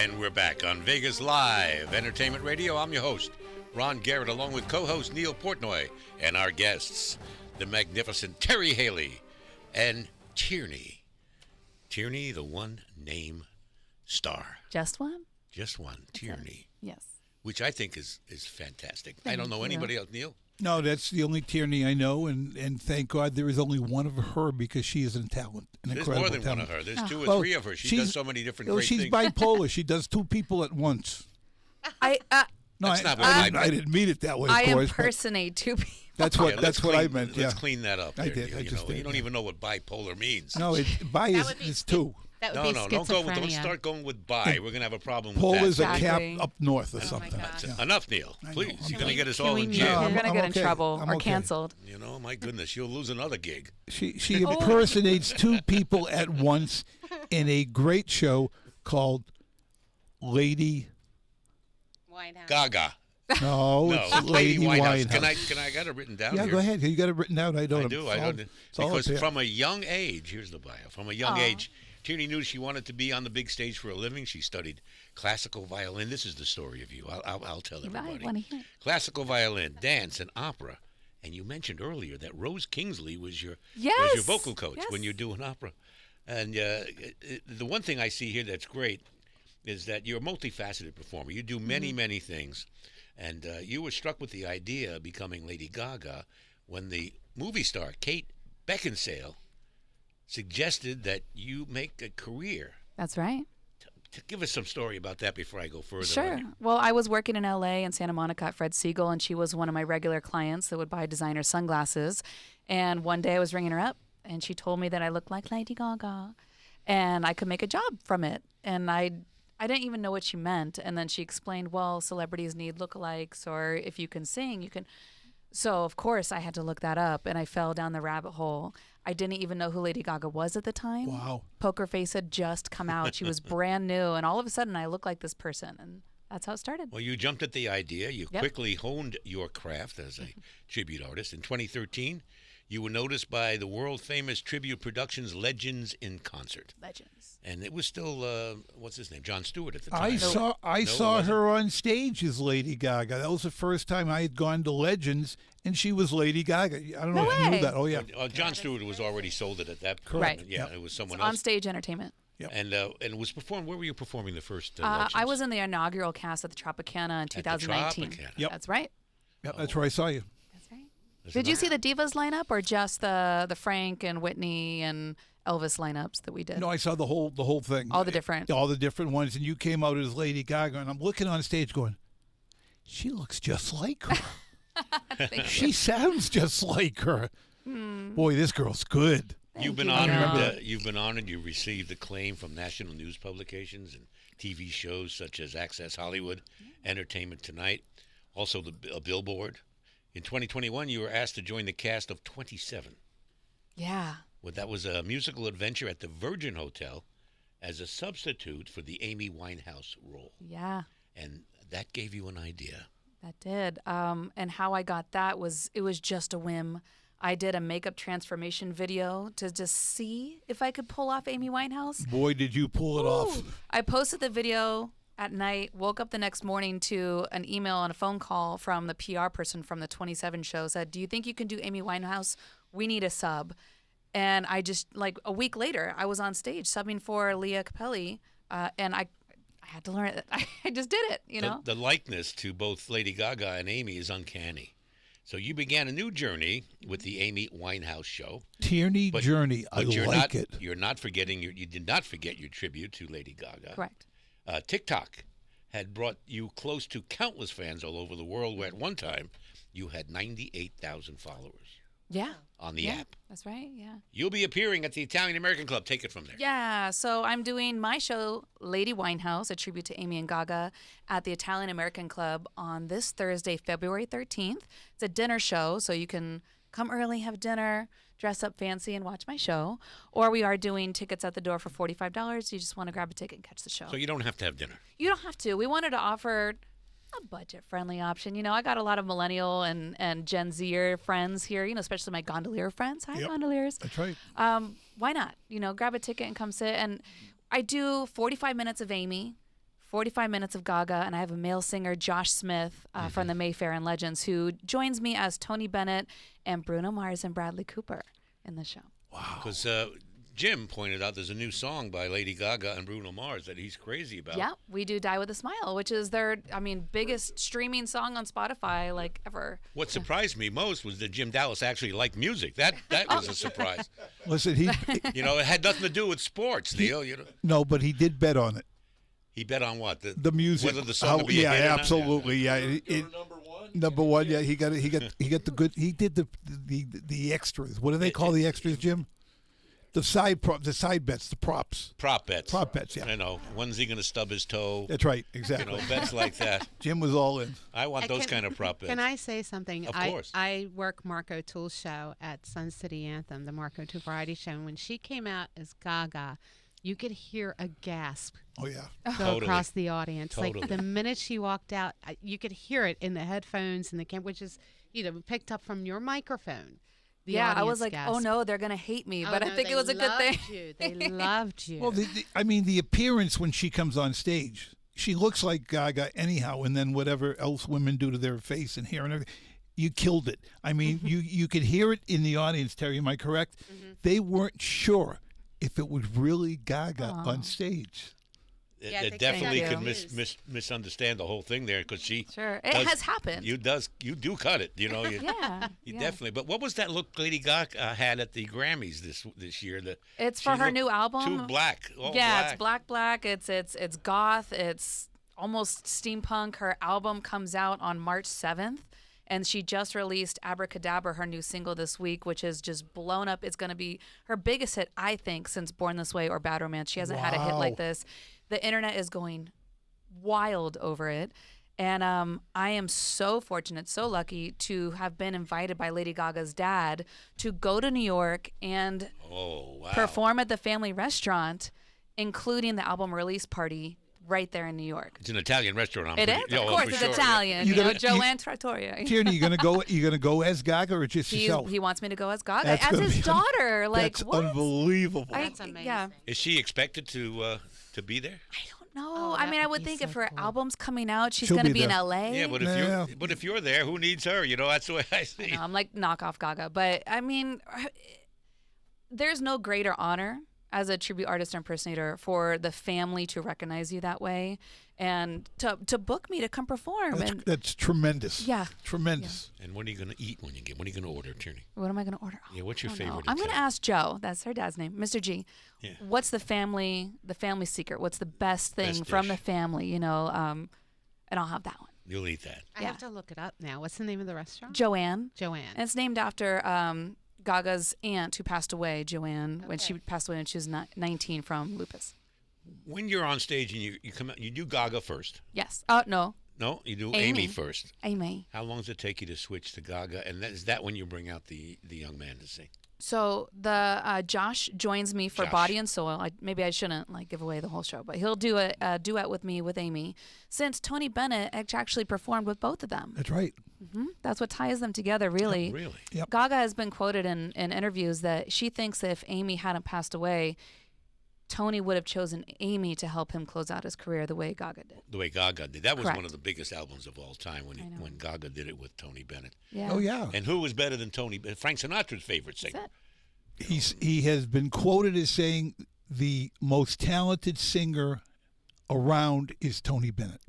And we're back on Vegas Live Entertainment Radio. I'm your host, Ron Garrett, along with co-host Neil Portnoy and our guests, the magnificent Terri Haley and Tierney. Tierney, the one-name star. Just one? Just one, Tierney. Yes. Which I think is fantastic. I don't know anybody else, Neil. No, that's the only Tierney I know, and thank God there is only one of her because she is a talent, There's more than one of her. There's two or three of her. She does so many different great she's things. bipolar. She does two people at once. I didn't mean it that way, of I course. impersonate two people. That's what I meant. Let's clean that up. I there, did. You don't even know what bipolar means. No, bi is two. That would be schizophrenia. Don't start going with bi. We're gonna have a problem with Pol that. is a cap up north or Oh something. my Enough, Neil. Please, you're gonna get us all in You're jail. going to get in okay. trouble I'm or okay. canceled. You know, my goodness, you'll lose another gig. She impersonates two people at once in a great show called Lady Winehouse. Gaga. No, No, it's Lady Winehouse. Can I get it written down? Yeah, here? go ahead. You got it written down. I don't. I don't. It's all Because up here. from a young age, here's the bio. From a young age, Tierney knew she wanted to be on the big stage for a living. She studied classical violin. This is the story of you. I'll tell everybody. I want to hear it. Classical violin, dance, and opera. And you mentioned earlier that Rose Kingsley was your vocal coach when you're doing opera. And the one thing I see here that's great is that you're a multifaceted performer. You do many, many things. And you were struck with the idea of becoming Lady Gaga when the movie star Kate Beckinsale suggested that you make a career. That's right. Give us some story about that before I go further. Sure. Well, I was working in L.A. and Santa Monica at Fred Siegel, and she was one of my regular clients that would buy designer sunglasses. And one day I was ringing her up, and she told me that I looked like Lady Gaga, and I could make a job from it. And I didn't even know what she meant. And then she explained, well, celebrities need lookalikes, or if you can sing, you can. So, of course, I had to look that up, and I fell down the rabbit hole. I didn't even know who Lady Gaga was at the time. Wow. Poker Face had just come out. She was brand new, and all of a sudden I looked like this person, and that's how it started. Well, you jumped at the idea. You quickly honed your craft as a tribute artist. In 2013, you were noticed by the world-famous tribute productions Legends in Concert. Legends. And it was still, what's his name, Jon Stewart at the time. I saw her on stage as Lady Gaga. That was the first time I had gone to Legends, and she was Lady Gaga. I don't know if you knew that. Oh, yeah. Jon Stewart was already sold it at that point. Right. Yeah, it was someone else. On stage entertainment. Yep. And it was performed. Where were you performing the first Legends? I was in the inaugural cast at the Tropicana in 2019. Tropicana. Yep. That's right. Yep, that's where I saw you. That's right. Did you see the Divas lineup, or just the Frank and Whitney and Elvis lineups that we did? No, I saw the whole thing. All the different ones, and you came out as Lady Gaga, and I'm looking on stage going, she looks just like her. She sounds just like her. Boy, this girl's good. You've been honored. You've been honored. You received acclaim from national news publications and TV shows such as Access Hollywood, Entertainment Tonight, also a Billboard. In 2021, you were asked to join the cast of 27. Yeah. Well, that was a musical adventure at the Virgin Hotel as a substitute for the Amy Winehouse role. Yeah. And that gave you an idea. That did. And how I got that was, it was just a whim. I did a makeup transformation video to just see if I could pull off Amy Winehouse. Boy, did you pull it off. I posted the video at night, woke up the next morning to an email and a phone call from the PR person from the 27 show, said, do you think you can do Amy Winehouse? We need a sub. And I just, like a week later, I was on stage subbing for Leah Capelli, and I had to learn it. I just did it, you know? The likeness to both Lady Gaga and Amy is uncanny. So you began a new journey with the Amy Winehouse show. Tierney journey. I like it. You're not forgetting, you did not forget your tribute to Lady Gaga. Correct. TikTok had brought you close to countless fans all over the world, where at one time you had 98,000 followers. Yeah. On the app. That's right, yeah. You'll be appearing at the Italian American Club. Take it from there. Yeah, so I'm doing my show, Lady Winehouse, a tribute to Amy and Gaga, at the Italian American Club on this Thursday, February 13th. It's a dinner show, so you can come early, have dinner, dress up fancy, and watch my show. Or we are doing tickets at the door for $45. You just want to grab a ticket and catch the show. So you don't have to have dinner. You don't have to. We wanted to offer a budget-friendly option. You know, I got a lot of millennial and Gen Zer friends here, you know, especially my gondolier friends. Hi, gondoliers. That's right. Why not? You know, grab a ticket and come sit. And I do 45 minutes of Amy, 45 minutes of Gaga, and I have a male singer, Josh Smith, from the Mayfair and Legends, who joins me as Tony Bennett and Bruno Mars and Bradley Cooper in the show. Wow. Because Jim pointed out there's a new song by Lady Gaga and Bruno Mars that he's crazy about. Yeah, we do Die With a Smile, which is their, biggest streaming song on Spotify, like, ever. What surprised me most was that Jim Dallas actually liked music. That was a surprise. Listen, it had nothing to do with sports, Neil. No, but he did bet on it. He bet on what? The music. Whether the song would be a hit or not? Absolutely. Yeah, number one. Yeah, he got the good. He did the extras. What do they call the extras, Jim? The side bets, the props. Prop bets. Prop bets, yeah. I know. When's he going to stub his toe? That's right, exactly. Bets like that. Jim was all in. I want those kind of prop bets. Can I say something? Of course. I work Marco Toole's show at Sun City Anthem, the Marco Toole variety show. And when she came out as Gaga, you could hear a gasp Oh, yeah. go across the audience. Totally. Like the minute she walked out, you could hear it in the headphones and the camera, which is, picked up from your microphone. Yeah, I was audience like, gasp. oh no, they're gonna hate me, but Oh, I no, think it was a good thing. They loved you. Well, the appearance when she comes on stage, she looks like Gaga anyhow, and then whatever else women do to their face and hair and everything, you killed it. I mean, you could hear it in the audience, Terry, am I correct? They weren't sure if it was really Gaga on stage. It definitely could misunderstand the whole thing there because she. Sure, it has happened. You do cut it, You definitely. But what was that look Lady Gaga had at the Grammys this year? It's for her new album. Too black. It's black. It's goth. It's almost steampunk. Her album comes out on March 7th. And she just released Abracadabra, her new single this week, which is just blown up. It's going to be her biggest hit, I think, since Born This Way or Bad Romance. She hasn't had a hit like this. The internet is going wild over it. And I am so fortunate, so lucky to have been invited by Lady Gaga's dad to go to New York and perform at the family restaurant, incling the album release party right there in New York. It's an Italian restaurant. It is, of course, it's Italian. Joanne Trattoria. Tierney, you gonna go as Gaga or just yourself? He wants me to go as Gaga, as his daughter. Like, that's what? Unbelievable. That's amazing. Yeah. Is she expected to be there? I don't know. Oh, I mean, I would be think so if her cool. album's coming out, she's She'll going to be be in there. LA. Yeah, but if you're there, who needs her? That's the way I see it. I'm like knockoff Gaga, but I mean, there's no greater honor as a tribute artist or impersonator for the family to recognize you that way and to book me to come perform. That's tremendous. Yeah. Tremendous. Yeah. And what are you going to eat when you get? What are you going to order, Tierney? What am I going to order? Yeah, what's your I don't know. favorite? I'm going to ask Joe. That's her dad's name, Mr. G. Yeah. What's the family secret? What's the best thing Best from dish. the family? And I'll have that one. You'll eat that. I have to look it up now. What's the name of the restaurant? Joanne. Joanne. And it's named after Gaga's aunt who passed away, Joanne, when she passed away when she was 19 from lupus. When you're on stage and you come out, you do Gaga first. Yes. No. No, you do Amy. Amy first. Amy. How long does it take you to switch to Gaga? And is that when you bring out the young man to sing? So the Josh joins me for Josh. Body and Soul. Maybe I shouldn't give away the whole show, but he'll do a duet with me with Amy. Since Tony Bennett actually performed with both of them. That's right. That's what ties them together, really. Oh, really? Yep. Gaga has been quoted in interviews that she thinks that if Amy hadn't passed away, Tony would have chosen Amy to help him close out his career the way Gaga did. The way Gaga did. That was Correct. one of the biggest albums of all time when Gaga did it with Tony Bennett. Yeah. Oh, yeah. And who was better than Tony? Frank Sinatra's favorite singer. That's it. He has been quoted as saying the most talented singer around is Tony Bennett.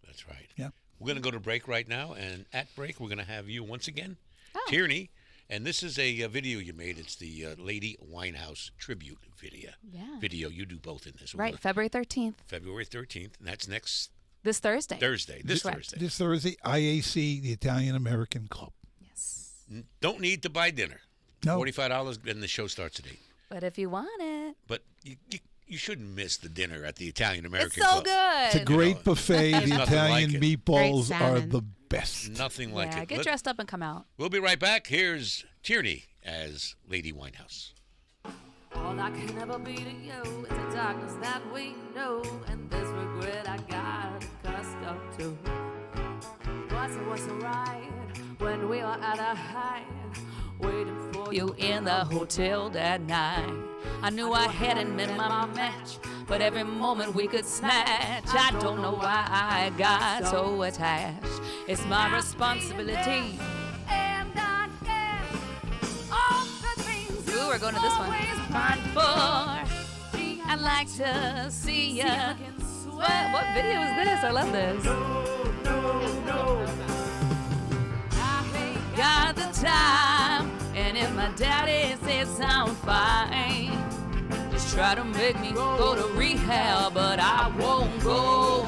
That's right. Yeah. We're going to go to break right now, and at break, we're going to have you once again, Oh. Tierney. And this is a video you made. It's the Lady Winehouse tribute video. Yeah. Video. You do both in this. Right, February 13th. February 13th, and that's next This Thursday. Thursday. This Correct. Thursday. This Thursday, IAC, the Italian American Club. Yes. Don't need to buy dinner. No. $45, and the show starts at 8. But if you want it. But you shouldn't miss the dinner at the Italian American It's so Club. good. It's a great buffet. There's The nothing Italian like it. meatballs Great are salmon. the best. Nothing like Yeah, it. get dressed up and come out. We'll be right back. Here's Tierney as Lady Winehouse. All I can ever be to you is the darkness that we know, and this regret I got accustomed to. Was it right when we were at a height, waiting for you in the hotel that night. I knew I hadn't met my match, but every moment we could snatch. I don't know why I got so attached. It's my responsibility. Ooh, we're going to this one. I'd like to see ya. What video is this? I love this. No. I ain't got the time, and if my daddy says I'm fine, just try to make me go to rehab, but I won't go.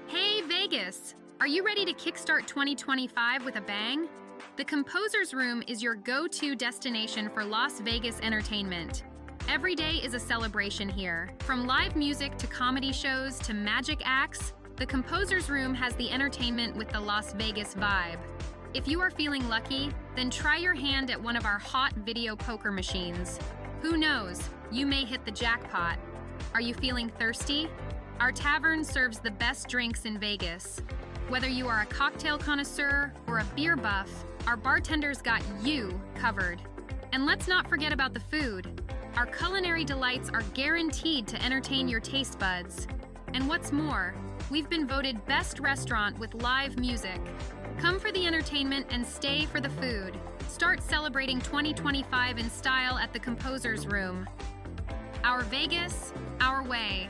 Hey, Vegas. Are you ready to kickstart 2025 with a bang? The Composer's Room is your go-to destination for Las Vegas entertainment. Every day is a celebration here. From live music to comedy shows to magic acts, the Composer's Room has the entertainment with the Las Vegas vibe. If you are feeling lucky, then try your hand at one of our hot video poker machines. Who knows, you may hit the jackpot. Are you feeling thirsty? Our tavern serves the best drinks in Vegas. Whether you are a cocktail connoisseur or a beer buff, our bartenders got you covered. And let's not forget about the food. Our culinary delights are guaranteed to entertain your taste buds. And what's more, we've been voted best restaurant with live music. Come for the entertainment and stay for the food. Start celebrating 2025 in style at the Composer's Room. Our Vegas, our way.